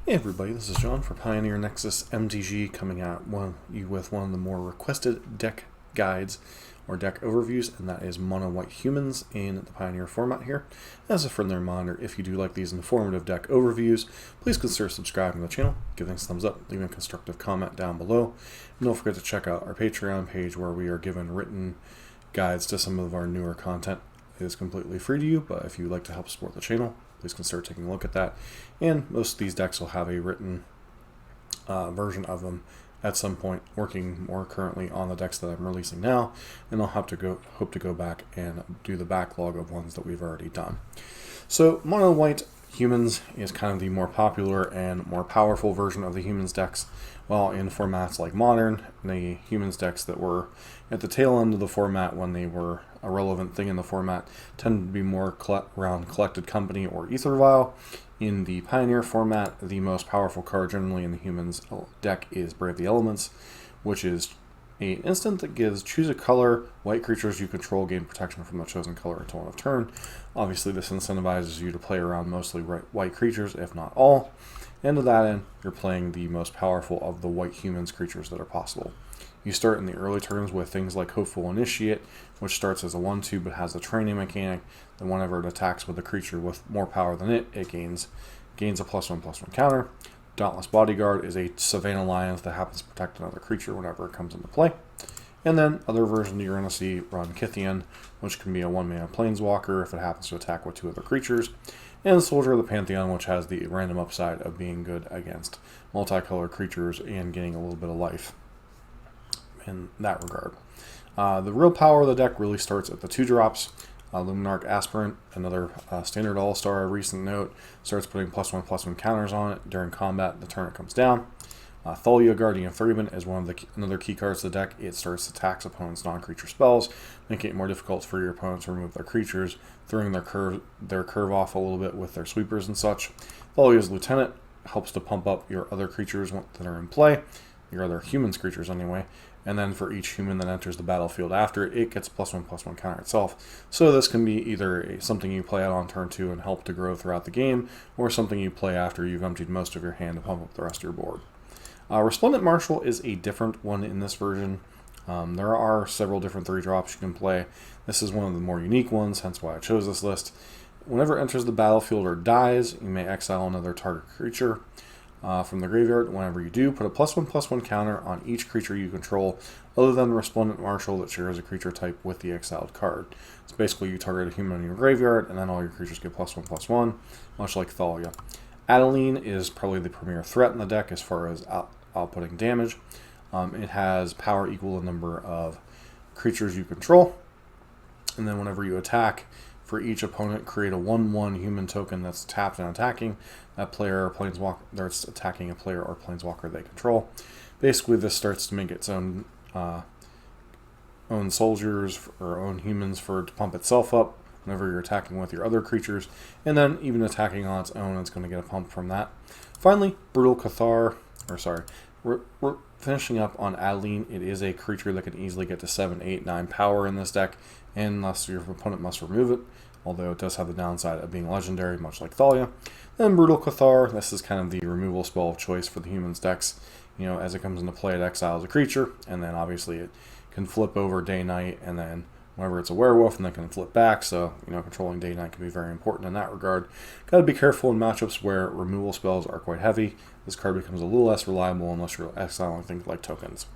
Hey everybody, this is John for Pioneer Nexus MTG, coming at you with one of the more requested deck guides or deck overviews, and that is Mono White Humans in the Pioneer format here. As a friendly reminder, if you do like these informative deck overviews, please consider subscribing to the channel, giving us a thumbs up, leaving a constructive comment down below, and don't forget to check out our Patreon page where we are given written guides to some of our newer content. It is completely free to you, but if you would like to help support the channel, please consider taking a look at that. And most of these decks will have a written version of them at some point, working more currently on the decks that I'm releasing now, and I'll hope to go back and do the backlog of ones that we've already done. So Mono White Humans is kind of the more popular and more powerful version of the Humans decks, while in formats like Modern, the Humans decks that were at the tail end of the format when they were a relevant thing in the format tend to be more around Collected Company or Ether Vial. In the Pioneer format, the most powerful card generally in the Humans deck is Brave the Elements, which is an instant that gives choose a color, white creatures you control gain protection from the chosen color until end of turn. Obviously this incentivizes you to play around mostly white creatures, if not all. And to that end, you're playing the most powerful of the white Humans creatures that are possible. You start in the early turns with things like Hopeful Initiate, which starts as a 1/2 but has a training mechanic that whenever it attacks with a creature with more power than it gains a +1/+1 counter. Dauntless Bodyguard is a Savannah Lions that happens to protect another creature whenever it comes into play. And then other versions you're going to see run Kithian, which can be a 1-mana Planeswalker if it happens to attack with 2 other creatures. And Soldier of the Pantheon, which has the random upside of being good against multicolored creatures and getting a little bit of life in that regard. The real power of the deck really starts at the 2-drops. Luminarch Aspirant, another standard all-star, recent note, starts putting +1/+1 counters on it during combat the turn it comes down. Thalia, Guardian Freeman, is another key card to the deck. It starts attacks opponents' non-creature spells, making it more difficult for your opponents to remove their creatures, throwing their curve off a little bit with their sweepers and such. Thalia's Lieutenant helps to pump up your other creatures that are in play, your other Humans creatures anyway, and then for each human that enters the battlefield after it gets +1/+1 counter itself. So this can be either something you play out on turn 2 and help to grow throughout the game, or something you play after you've emptied most of your hand to pump up the rest of your board. Resplendent Marshal is a different one in this version. There are several different 3-drops you can play. This is one of the more unique ones, hence why I chose this list. Whenever it enters the battlefield or dies, you may exile another target creature from the graveyard. Whenever you do, put a +1/+1 counter on each creature you control other than the Resplendent Marshal that shares a creature type with the exiled card. So basically you target a human in your graveyard and then all your creatures get +1/+1, much like Thalia. Adeline is probably the premier threat in the deck as far as outputting damage. It has power equal to the number of creatures you control, and then whenever you attack, for each opponent, create a 1/1 human token that's tapped and attacking that player or planeswalker that's attacking a player or planeswalker they control. Basically, this starts to make its own soldiers or own humans to pump itself up whenever you're attacking with your other creatures, and then even attacking on its own, it's going to get a pump from that. Finally, Brutal Cathar, we're finishing up on Adeline. It is a creature that can easily get to 7, 8, 9 power in this deck, unless your opponent must remove it, although it does have the downside of being legendary, much like Thalia. Then Brutal Cathar, this is kind of the removal spell of choice for the Humans decks. You know, as it comes into play, it exiles a creature, and then obviously it can flip over day-night, and then whenever it's a werewolf, and then can flip back, so, you know, controlling day-night can be very important in that regard. Got to be careful in matchups where removal spells are quite heavy. This card becomes a little less reliable unless you're exiling things like tokens.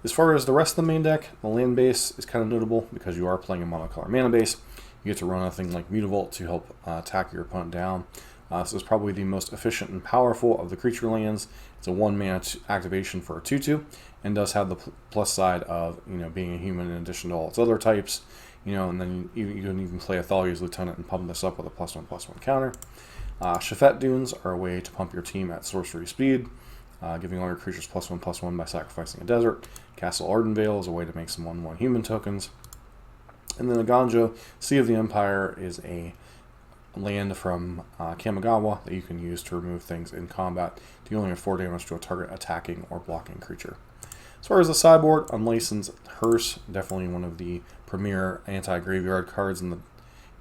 As far as the rest of the main deck, the land base is kind of notable because you are playing a monocolor mana base. You get to run a thing like Mutavault to help attack your opponent down. This is probably the most efficient and powerful of the creature lands. It's a 1-mana activation for a 2/2, and does have the plus side of, you know, being a human in addition to all its other types. You know, and then you can even play a Thalia's Lieutenant and pump this up with a +1/+1 counter. Shafet Dunes are a way to pump your team at sorcery speed, giving all your creatures +1/+1 by sacrificing a desert. Castle Ardenvale is a way to make some 1/1 human tokens. And then Aganjo, Sea of the Empire, is a land from Kamigawa that you can use to remove things in combat, dealing a 4 damage to a target attacking or blocking creature. As far as the sideboard, Unlicensed Hearse, definitely one of the premier anti-graveyard cards in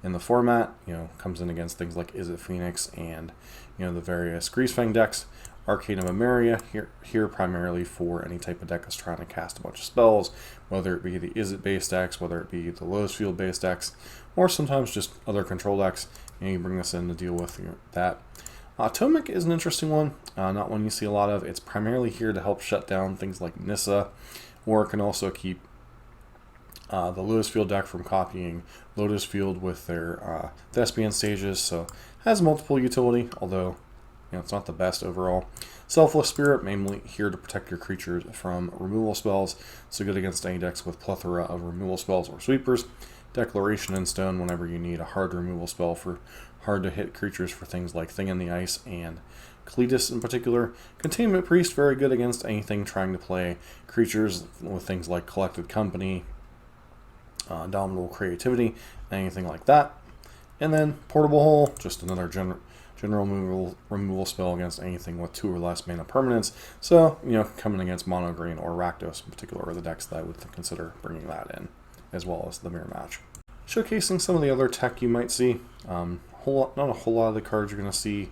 in the format. Comes in against things like Is It Phoenix and the various Greasefang decks. Arcane of Emeria here primarily for any type of deck that's trying to cast a bunch of spells, whether it be the Is It based decks, whether it be the Lotus Field based decks, or sometimes just other control decks. You bring this in to deal with that. Tomic is an interesting one, not one you see a lot of. It's primarily here to help shut down things like Nissa, or it can also keep the Lotus Field deck from copying Lotus Field with their Thespian stages, so has multiple utility, although it's not the best overall. Selfless Spirit, mainly here to protect your creatures from removal spells, so good against any decks with plethora of removal spells or sweepers. Declaration in Stone, whenever you need a hard removal spell for hard to hit creatures for things like Thing in the Ice and Cletus in particular. Containment Priest, very good against anything trying to play creatures with things like Collected Company, Dominable Creativity, anything like that. And then Portable Hole, just another general removal spell against anything with 2 or less mana permanents. So, coming against Mono Green or Rakdos in particular are the decks that I would consider bringing that in, as well as the Mirror Match. Showcasing some of the other tech you might see. Not a whole lot of the cards you're going to see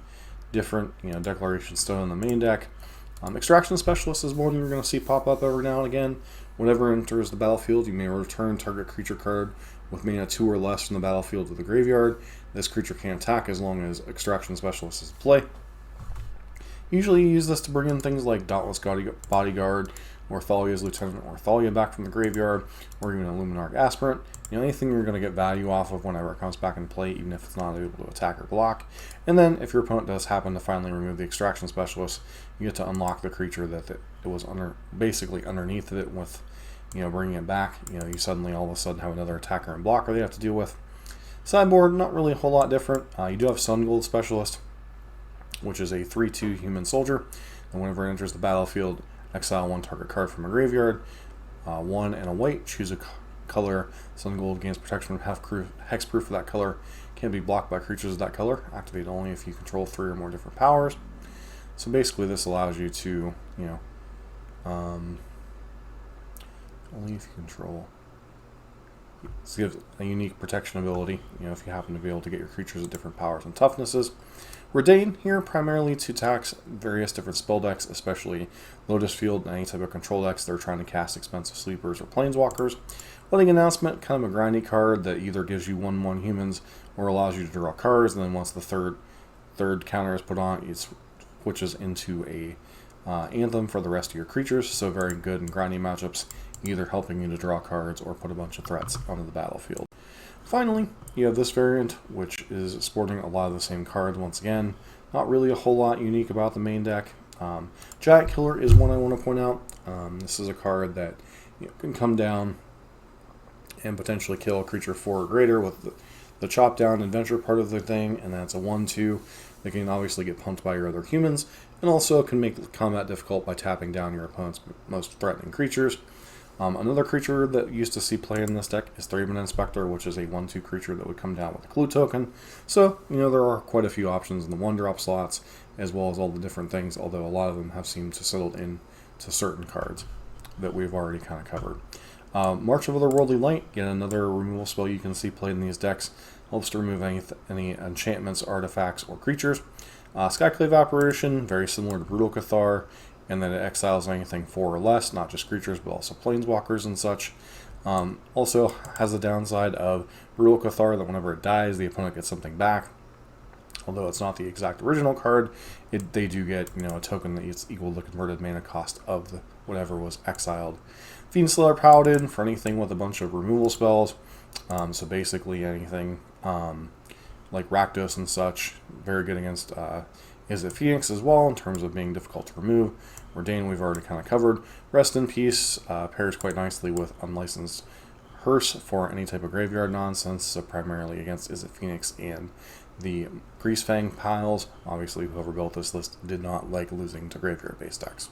different. Declaration Stone in the main deck. Extraction Specialist is one you're going to see pop up every now and again. Whenever enters the battlefield, you may return target creature card with mana 2 or less from the battlefield to the graveyard. This creature can attack as long as Extraction Specialist is in play. Usually you use this to bring in things like Dauntless Bodyguard, or Thalia's Lieutenant, or Thalia back from the graveyard, or even a Luminarch Aspirant. Anything you're going to get value off of whenever it comes back into play, even if it's not able to attack or block. And then, if your opponent does happen to finally remove the Extraction Specialist, you get to unlock the creature that it was basically underneath it with, bringing it back. You suddenly all of a sudden have another attacker and blocker they have to deal with. Sideboard, not really a whole lot different. You do have Sun Gold Specialist, which is a 3/2 human soldier. And whenever it enters the battlefield, exile 1 target card from a graveyard. 1 and a white, choose a color. Sun Gold gains protection from hexproof for that color. Can't be blocked by creatures of that color. Activate only if you control 3 or more different powers. So basically this allows you to, only if you control. This gives a unique protection ability, if you happen to be able to get your creatures at different powers and toughnesses. Redain here primarily to tax various different spell decks, especially Lotus Field and any type of control decks that are trying to cast expensive sleepers or planeswalkers. Wedding Announcement, kind of a grindy card that either gives you 1/1 humans or allows you to draw cards, and then once the third counter is put on, it switches into a Anthem for the rest of your creatures, so very good in grindy matchups, either helping you to draw cards or put a bunch of threats onto the battlefield. Finally, you have this variant, which is sporting a lot of the same cards once again. Not really a whole lot unique about the main deck. Giant Killer is one I want to point out. This is a card that can come down and potentially kill a creature 4 or greater with the chop down adventure part of the thing, and that's a 1/2 that can obviously get pumped by your other humans, and also can make combat difficult by tapping down your opponent's most threatening creatures. Another creature that used to see play in this deck is Thraben Inspector, which is a 1/2 creature that would come down with a clue token. So, there are quite a few options in the 1-drop slots, as well as all the different things, although a lot of them have seemed to settle in to certain cards that we've already kind of covered. March of Otherworldly Light, again another removal spell you can see played in these decks. Helps to remove any enchantments, artifacts, or creatures. Skyclave Apparition, very similar to Brutal Cathar, and then it exiles anything 4 or less, not just creatures, but also planeswalkers and such. Also has the downside of Brutal Cathar that whenever it dies, the opponent gets something back. Although it's not the exact original card, they do get a token that is equal to the converted mana cost of whatever was exiled. Fiendslayer Paladin for anything with a bunch of removal spells. So basically anything like Rakdos and such. Very good against Is It Phoenix as well in terms of being difficult to remove. Redain we've already kind of covered. Rest in Peace pairs quite nicely with Unlicensed Hearse for any type of graveyard nonsense, so primarily against Is It Phoenix and the Greasefang piles. Obviously whoever built this list did not like losing to graveyard-based decks.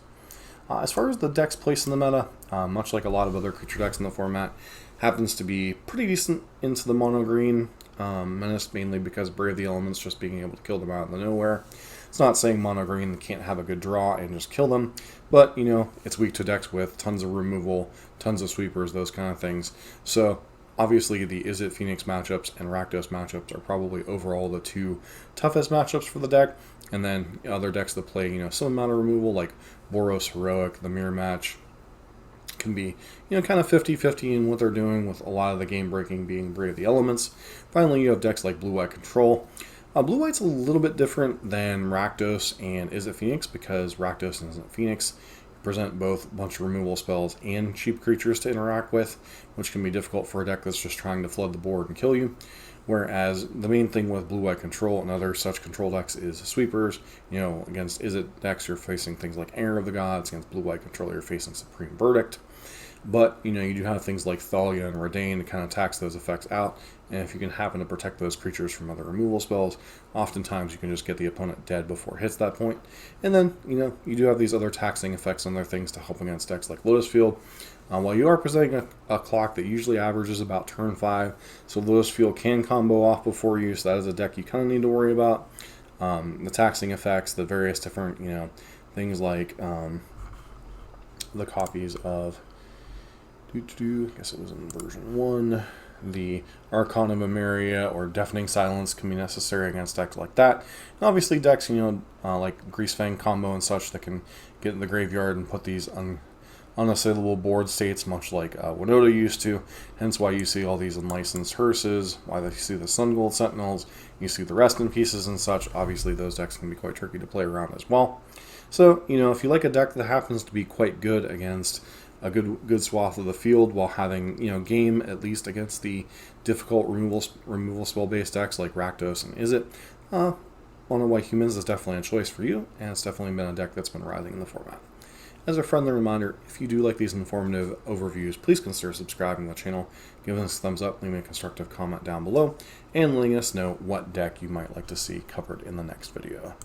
As far as the decks placed in the meta, much like a lot of other creature decks in the format, happens to be pretty decent into the mono-green menace, mainly because Brave the Elements just being able to kill them out of the nowhere. It's not saying mono-green can't have a good draw and just kill them, but, it's weak to decks with tons of removal, tons of sweepers, those kind of things. So, Obviously, the Izzet Phoenix matchups and Rakdos matchups are probably overall the two toughest matchups for the deck. And then other decks that play, some amount of removal, like Boros Heroic, the Mirror Match, can be, kind of 50-50 in what they're doing, with a lot of the game breaking being Braid of the Elements. Finally, you have decks like Blue-White Control. Blue-White's a little bit different than Rakdos and Izzet Phoenix, because Rakdos and Izzet Phoenix present both a bunch of removal spells and cheap creatures to interact with, which can be difficult for a deck that's just trying to flood the board and kill you. Whereas the main thing with Blue-White Control and other such control decks is sweepers. Against Izzet decks, you're facing things like Anger of the Gods. Against Blue-White Control, you're facing Supreme Verdict. But, you do have things like Thalia and Redain to kind of tax those effects out. And if you can happen to protect those creatures from other removal spells, oftentimes you can just get the opponent dead before it hits that point. And then, you do have these other taxing effects on other things to help against decks like Lotus Field. While you are presenting a clock that usually averages about turn 5, so Lotus Field can combo off before you, so that is a deck you kind of need to worry about. The taxing effects, the various different, things like the copies of... I guess it was in version 1. The Archon of Emeria or Deafening Silence can be necessary against decks like that. And obviously decks, like Greasefang combo and such, that can get in the graveyard and put these unassailable board states, much like Winota used to. Hence why you see all these unlicensed hearses, why you see the Sun Gold Sentinels, you see the Rest in Pieces and such. Obviously those decks can be quite tricky to play around as well. So, if you like a deck that happens to be quite good against a good swath of the field, while having game at least against the difficult removal spell based decks like Rakdos and Izzet, Mono White Humans is definitely a choice for you, and it's definitely been a deck that's been rising in the format. As a friendly reminder, if you do like these informative overviews, please consider subscribing to the channel, giving us a thumbs up, leaving a constructive comment down below, and letting us know what deck you might like to see covered in the next video.